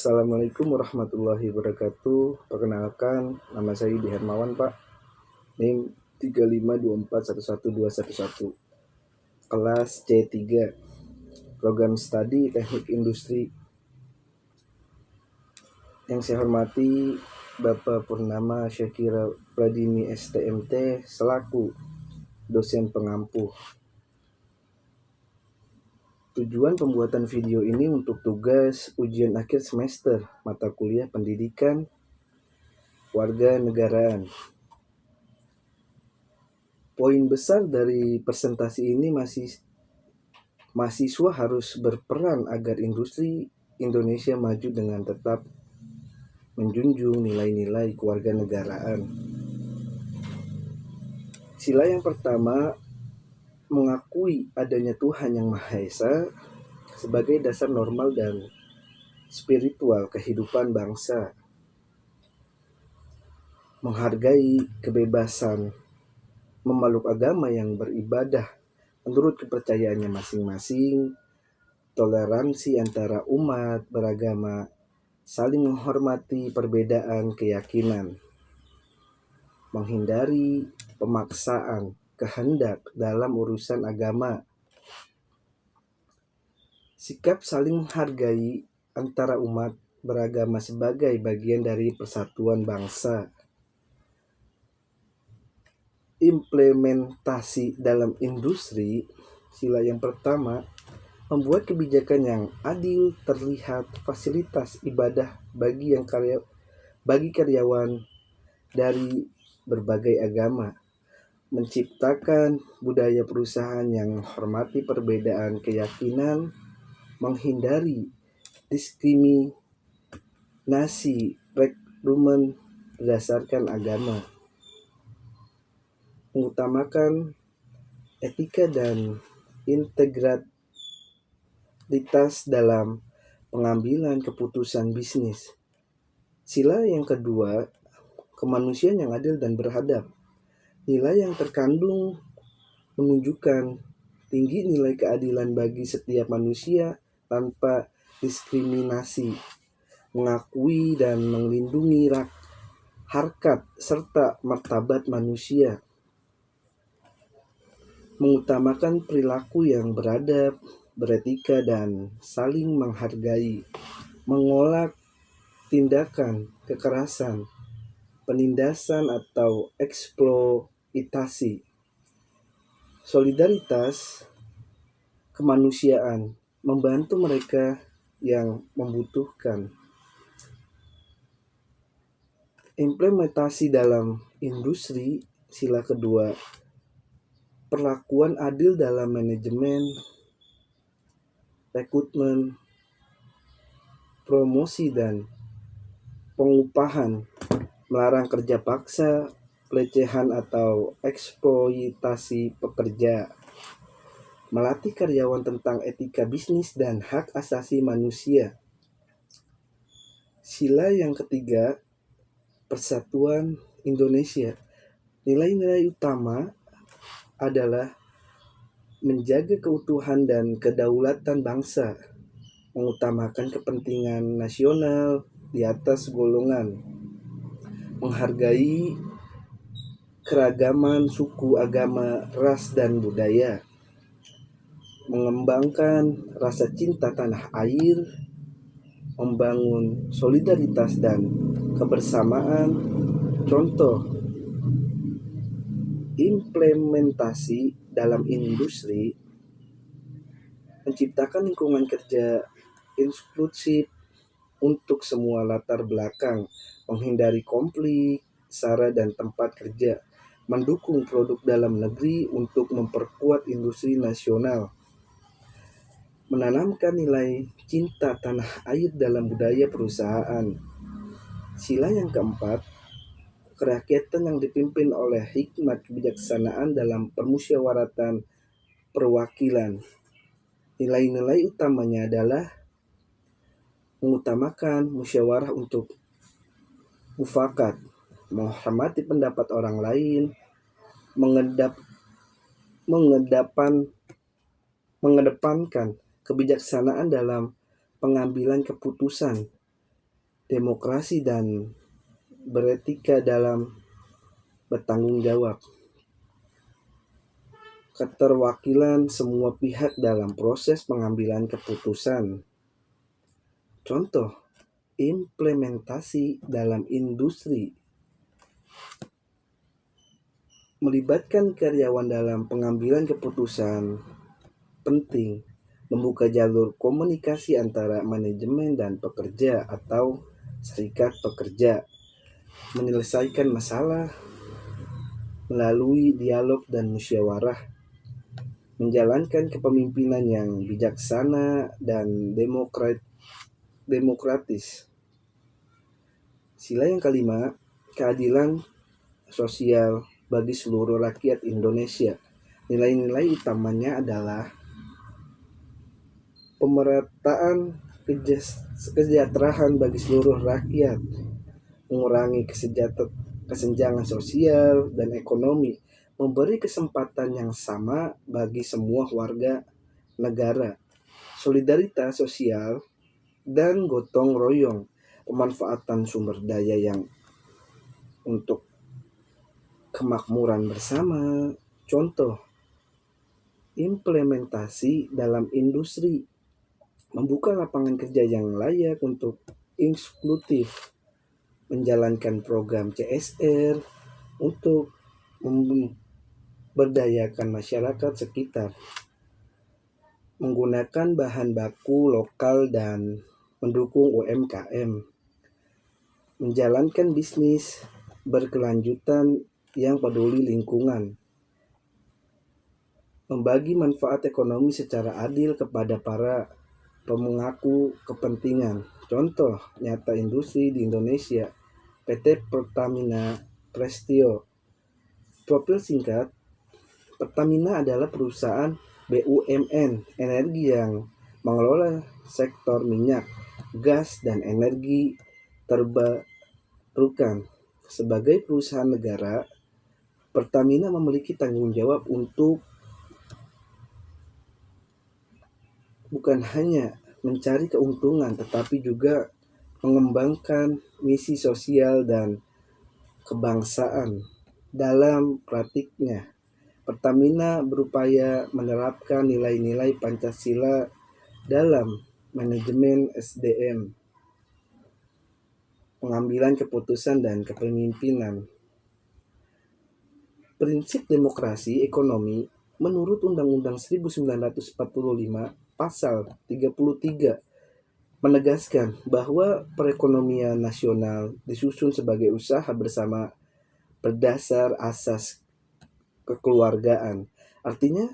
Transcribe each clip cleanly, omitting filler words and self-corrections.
Assalamualaikum warahmatullahi wabarakatuh. Perkenalkan, nama saya Yudi Hermawan, Pak. NIM 352411211. Kelas C3. Program Studi Teknik Industri. Yang saya hormati Bapak Purnama Syakira Pradini STMT selaku dosen pengampu. Tujuan pembuatan video ini untuk tugas ujian akhir semester mata kuliah pendidikan warga negaraan. Poin besar dari presentasi ini mahasiswa harus berperan agar industri Indonesia maju dengan tetap menjunjung nilai-nilai kewarganegaraan. Sila yang pertama, mengakui adanya Tuhan Yang Maha Esa sebagai dasar normal dan spiritual kehidupan bangsa. Menghargai kebebasan memeluk agama yang beribadah menurut kepercayaannya masing-masing, toleransi antara umat beragama, saling menghormati perbedaan keyakinan, menghindari pemaksaan kehendak dalam urusan agama, sikap saling menghargai antara umat beragama sebagai bagian dari persatuan bangsa. Implementasi dalam industri, sila yang pertama, membuat kebijakan yang adil, terlihat fasilitas ibadah bagi karyawan dari berbagai agama, menciptakan budaya perusahaan yang menghormati perbedaan keyakinan, menghindari diskriminasi rekrutmen berdasarkan agama, mengutamakan etika dan integritas dalam pengambilan keputusan bisnis. Sila yang kedua, kemanusiaan yang adil dan beradab. Nilai yang terkandung menunjukkan tinggi nilai keadilan bagi setiap manusia tanpa diskriminasi, mengakui dan melindungi harkat serta martabat manusia, mengutamakan perilaku yang beradab, beretika dan saling menghargai, menolak tindakan kekerasan, penindasan atau eksploitasi, solidaritas kemanusiaan, membantu mereka yang membutuhkan. Implementasi dalam industri, sila kedua, perlakuan adil dalam manajemen, rekrutmen, promosi dan pengupahan, melarang kerja paksa, pelecehan atau eksploitasi pekerja, melatih karyawan tentang etika bisnis dan hak asasi manusia. Sila yang ketiga, Persatuan Indonesia. Nilai-nilai utama adalah menjaga keutuhan dan kedaulatan bangsa, mengutamakan kepentingan nasional di atas golongan, menghargai keragaman suku, agama, ras, dan budaya, mengembangkan rasa cinta tanah air, membangun solidaritas dan kebersamaan. Contoh implementasi dalam industri, menciptakan lingkungan kerja inklusif untuk semua latar belakang, menghindari konflik sara dan tempat kerja, mendukung produk dalam negeri untuk memperkuat industri nasional, menanamkan nilai cinta tanah air dalam budaya perusahaan. Sila yang keempat, kerakyatan yang dipimpin oleh hikmat kebijaksanaan dalam permusyawaratan perwakilan. Nilai-nilai utamanya adalah mengutamakan musyawarah untuk mufakat, menghormati pendapat orang lain, mengedepankan kebijaksanaan dalam pengambilan keputusan, demokrasi dan beretika dalam bertanggung jawab, keterwakilan semua pihak dalam proses pengambilan keputusan. Contoh, implementasi dalam industri melibatkan karyawan dalam pengambilan keputusan penting, membuka jalur komunikasi antara manajemen dan pekerja atau serikat pekerja, menyelesaikan masalah melalui dialog dan musyawarah, menjalankan kepemimpinan yang bijaksana dan demokratis. Sila yang kelima, keadilan sosial bagi seluruh rakyat Indonesia. Nilai-nilai utamanya adalah pemerataan kesejahteraan bagi seluruh rakyat, mengurangi kesenjangan sosial dan ekonomi, memberi kesempatan yang sama bagi semua warga negara, solidaritas sosial dan gotong royong, pemanfaatan sumber daya yang untuk kemakmuran bersama. Contoh, implementasi dalam industri, membuka lapangan kerja yang layak untuk inklusif, menjalankan program CSR untuk memberdayakan masyarakat sekitar, menggunakan bahan baku lokal dan mendukung UMKM, menjalankan bisnis berkelanjutan yang peduli lingkungan, membagi manfaat ekonomi secara adil kepada para pemangku kepentingan. Contoh nyata industri di Indonesia, PT Pertamina Prestio. Profil singkat, Pertamina adalah perusahaan BUMN energi yang mengelola sektor minyak, gas, dan energi terbarukan. Sebagai perusahaan negara, Pertamina memiliki tanggung jawab untuk bukan hanya mencari keuntungan, tetapi juga mengembangkan misi sosial dan kebangsaan. Dalam praktiknya, Pertamina berupaya menerapkan nilai-nilai Pancasila dalam manajemen SDM, pengambilan keputusan dan kepemimpinan. Prinsip demokrasi ekonomi menurut Undang-Undang 1945 Pasal 33 menegaskan bahwa perekonomian nasional disusun sebagai usaha bersama berdasar asas kekeluargaan. Artinya,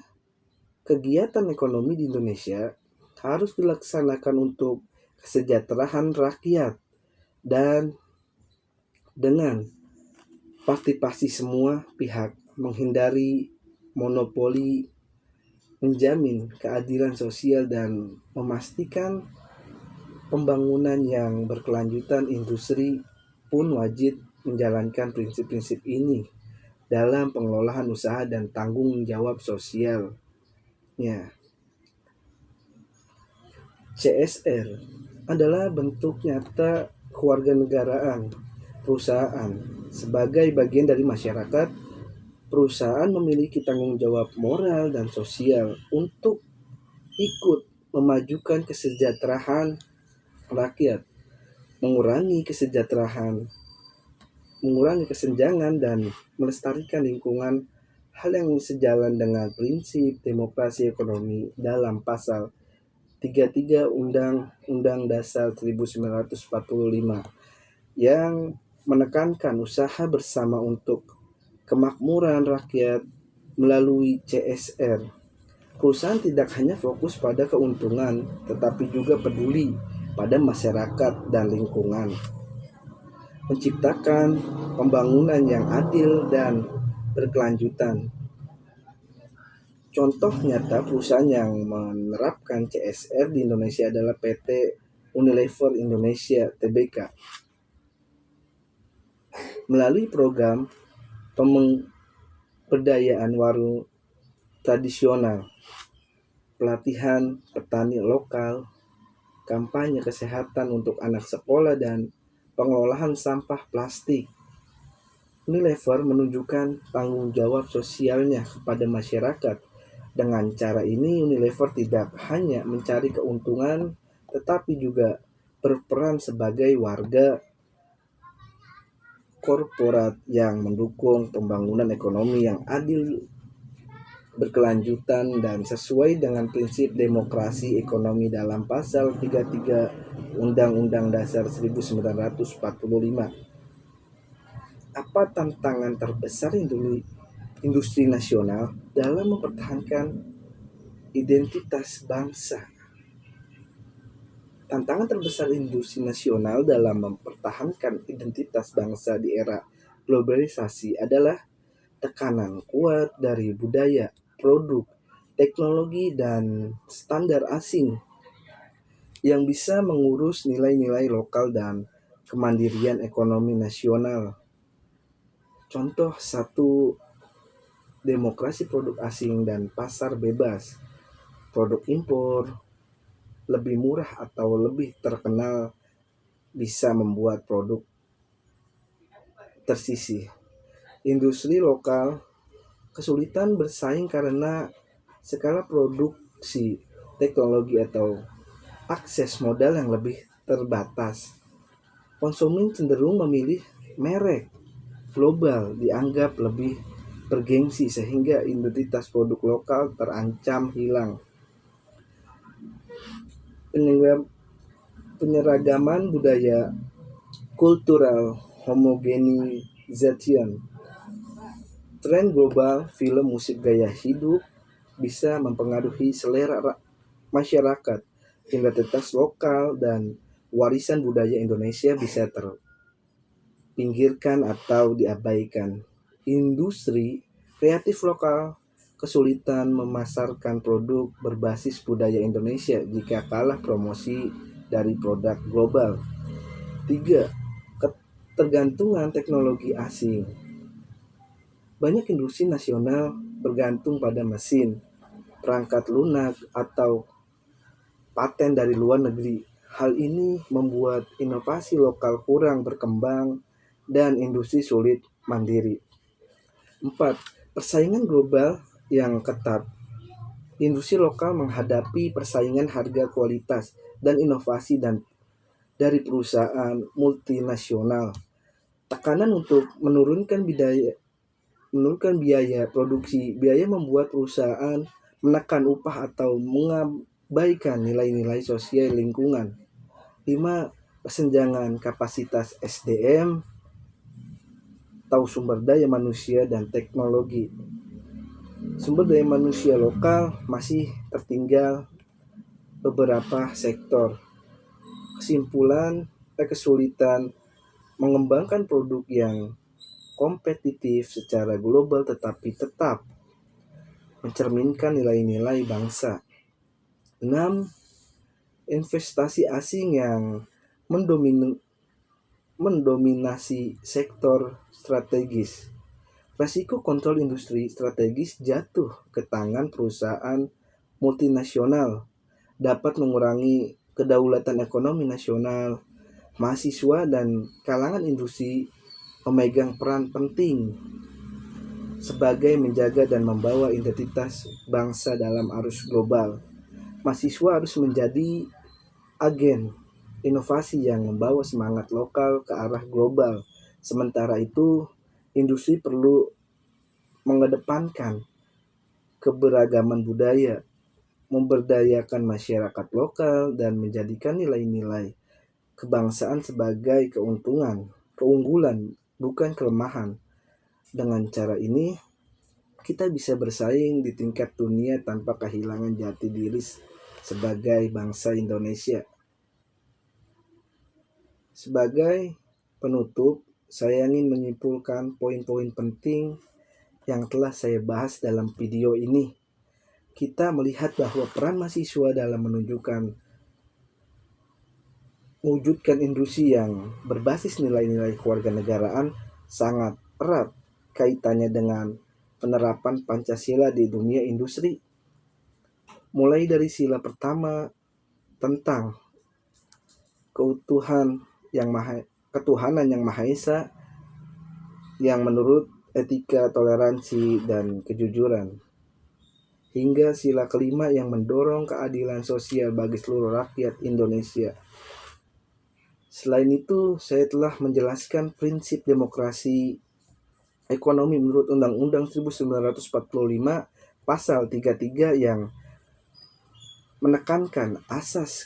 kegiatan ekonomi di Indonesia harus dilaksanakan untuk kesejahteraan rakyat dan dengan partisipasi semua pihak, menghindari monopoli, menjamin keadilan sosial, dan memastikan pembangunan yang berkelanjutan. Industri pun wajib menjalankan prinsip-prinsip ini dalam pengelolaan usaha dan tanggung jawab sosialnya. CSR adalah bentuk nyata kewarganegaraan perusahaan. Sebagai bagian dari masyarakat, perusahaan memiliki tanggung jawab moral dan sosial untuk ikut memajukan kesejahteraan rakyat, mengurangi kesenjangan dan melestarikan lingkungan, hal yang sejalan dengan prinsip demokrasi ekonomi dalam pasal 33 Undang-Undang Dasar 1945 yang menekankan usaha bersama untuk kemakmuran rakyat melalui CSR. Perusahaan tidak hanya fokus pada keuntungan, tetapi juga peduli pada masyarakat dan lingkungan, menciptakan pembangunan yang adil dan berkelanjutan. Contoh nyata perusahaan yang menerapkan CSR di Indonesia adalah PT Unilever Indonesia Tbk. Melalui program pemberdayaan warung tradisional, pelatihan petani lokal, kampanye kesehatan untuk anak sekolah, dan pengelolaan sampah plastik. Unilever menunjukkan tanggung jawab sosialnya kepada masyarakat. Dengan cara ini, Unilever tidak hanya mencari keuntungan, tetapi juga berperan sebagai warga korporat yang mendukung pembangunan ekonomi yang adil, berkelanjutan, dan sesuai dengan prinsip demokrasi ekonomi dalam pasal 33 Undang-Undang Dasar 1945. Apa tantangan terbesar industri nasional dalam mempertahankan identitas bangsa? Tantangan terbesar industri nasional dalam mempertahankan identitas bangsa di era globalisasi adalah tekanan kuat dari budaya, produk, teknologi, dan standar asing yang bisa mengurus nilai-nilai lokal dan kemandirian ekonomi nasional. Contoh satu, demokrasi produk asing dan pasar bebas. Produk impor lebih murah atau lebih terkenal bisa membuat produk tersisih. Industri lokal kesulitan bersaing karena skala produksi, teknologi, atau akses modal yang lebih terbatas. Konsumen cenderung memilih merek global dianggap lebih bergengsi sehingga identitas produk lokal terancam hilang. Penyeragaman budaya cultural homogenization. Tren global film musik gaya hidup bisa mempengaruhi selera masyarakat. Identitas lokal dan warisan budaya Indonesia bisa terpinggirkan atau diabaikan. Industri kreatif lokal kesulitan memasarkan produk berbasis budaya Indonesia jika kalah promosi dari produk global. 3. Ketergantungan teknologi asing. Banyak industri nasional bergantung pada mesin, perangkat lunak, atau paten dari luar negeri. Hal ini membuat inovasi lokal kurang berkembang dan industri sulit mandiri. 4. Persaingan global yang ketat. Industri lokal menghadapi persaingan harga, kualitas, dan inovasi dari perusahaan multinasional. Tekanan untuk menurunkan biaya produksi, biaya membuat perusahaan menekan upah atau mengabaikan nilai-nilai sosial lingkungan. 5. Kesenjangan kapasitas SDM atau sumber daya manusia dan teknologi. Sumber daya manusia lokal masih tertinggal beberapa sektor. Kesulitan mengembangkan produk yang kompetitif secara global tetapi tetap mencerminkan nilai-nilai bangsa. 6. Investasi asing yang mendominasi sektor strategis. Risiko kontrol industri strategis jatuh ke tangan perusahaan multinasional dapat mengurangi kedaulatan ekonomi nasional. Mahasiswa dan kalangan industri memegang peran penting sebagai menjaga dan membawa identitas bangsa dalam arus global. Mahasiswa harus menjadi agen inovasi yang membawa semangat lokal ke arah global. Sementara itu, industri perlu mengedepankan keberagaman budaya, memberdayakan masyarakat lokal, dan menjadikan nilai-nilai kebangsaan sebagai keunggulan, bukan kelemahan. Dengan cara ini, kita bisa bersaing di tingkat dunia tanpa kehilangan jati diri sebagai bangsa Indonesia. Sebagai penutup, saya ingin menyimpulkan poin-poin penting yang telah saya bahas dalam video ini. Kita melihat bahwa peran mahasiswa dalam mewujudkan industri yang berbasis nilai-nilai kewarganegaraan sangat erat kaitannya dengan penerapan Pancasila di dunia industri. Mulai dari sila pertama tentang keutuhan yang ketuhanan yang Maha Esa yang menurut etika, toleransi, dan kejujuran. Hingga sila kelima yang mendorong keadilan sosial bagi seluruh rakyat Indonesia. Selain itu, saya telah menjelaskan prinsip demokrasi ekonomi menurut Undang-Undang 1945 pasal 33 yang menekankan asas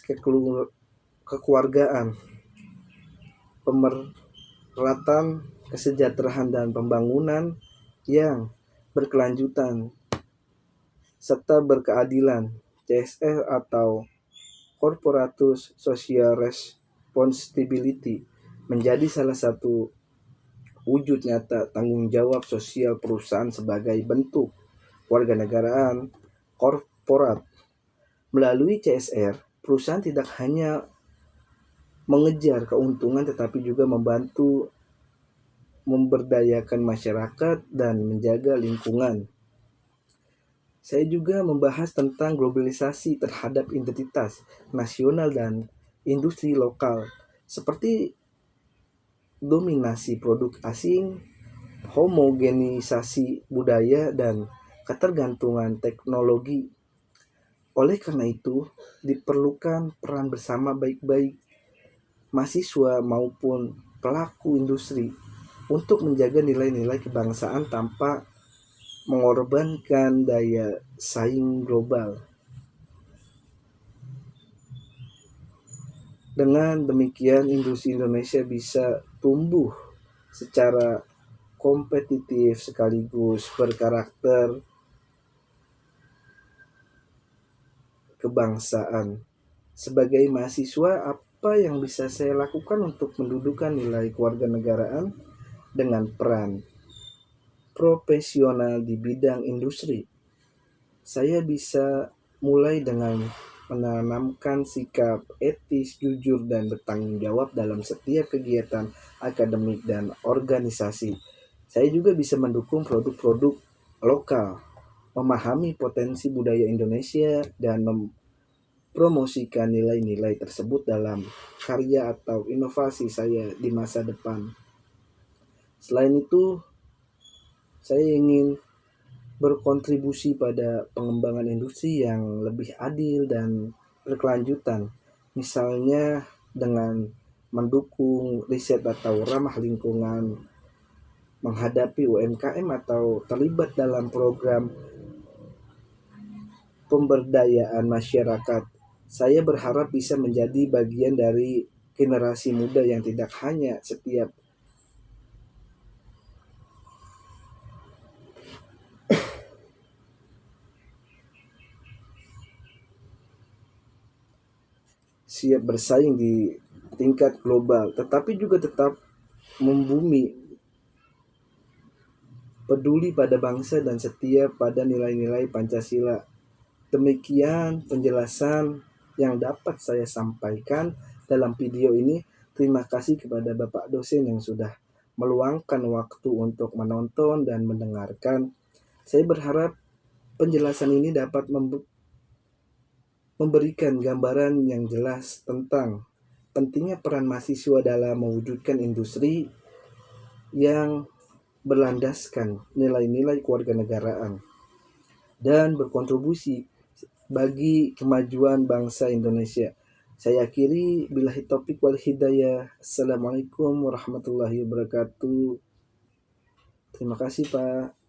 kekeluargaan, pemerataan, kesejahteraan, dan pembangunan yang berkelanjutan serta berkeadilan. CSR atau Corporate Social Responsibility menjadi salah satu wujud nyata tanggung jawab sosial perusahaan sebagai bentuk warganegaraan korporat. Melalui CSR, perusahaan tidak hanya mengejar keuntungan tetapi juga membantu memberdayakan masyarakat dan menjaga lingkungan. Saya juga membahas tentang globalisasi terhadap identitas nasional dan industri lokal, seperti dominasi produk asing, homogenisasi budaya, dan ketergantungan teknologi. Oleh karena itu, diperlukan peran bersama baik-baik mahasiswa maupun pelaku industri untuk menjaga nilai-nilai kebangsaan tanpa mengorbankan daya saing global. Dengan demikian, industri Indonesia bisa tumbuh secara kompetitif sekaligus berkarakter kebangsaan. Sebagai mahasiswa, apa yang bisa saya lakukan untuk mendudukan nilai kewarganegaraan dengan peran profesional di bidang industri? Saya bisa mulai dengan menanamkan sikap etis, jujur, dan bertanggung jawab dalam setiap kegiatan akademik dan organisasi. Saya juga bisa mendukung produk-produk lokal, memahami potensi budaya Indonesia, dan mempromosikan nilai-nilai tersebut dalam karya atau inovasi saya di masa depan. Selain itu, saya ingin berkontribusi pada pengembangan industri yang lebih adil dan berkelanjutan, misalnya dengan mendukung riset atau ramah lingkungan, menghadapi UMKM, atau terlibat dalam program pemberdayaan masyarakat. Saya berharap bisa menjadi bagian dari generasi muda yang tidak hanya siap bersaing di tingkat global, tetapi juga tetap membumi, peduli pada bangsa, dan setia pada nilai-nilai Pancasila. Demikian penjelasan yang dapat saya sampaikan dalam video ini. Terima kasih kepada Bapak dosen yang sudah meluangkan waktu untuk menonton dan mendengarkan. Saya berharap penjelasan ini dapat memberikan gambaran yang jelas tentang pentingnya peran mahasiswa dalam mewujudkan industri yang berlandaskan nilai-nilai kewarganegaraan dan berkontribusi bagi kemajuan bangsa Indonesia. Saya akhiri, billahi taufiq wal hidayah. Assalamualaikum warahmatullahi wabarakatuh. Terima kasih, Pak.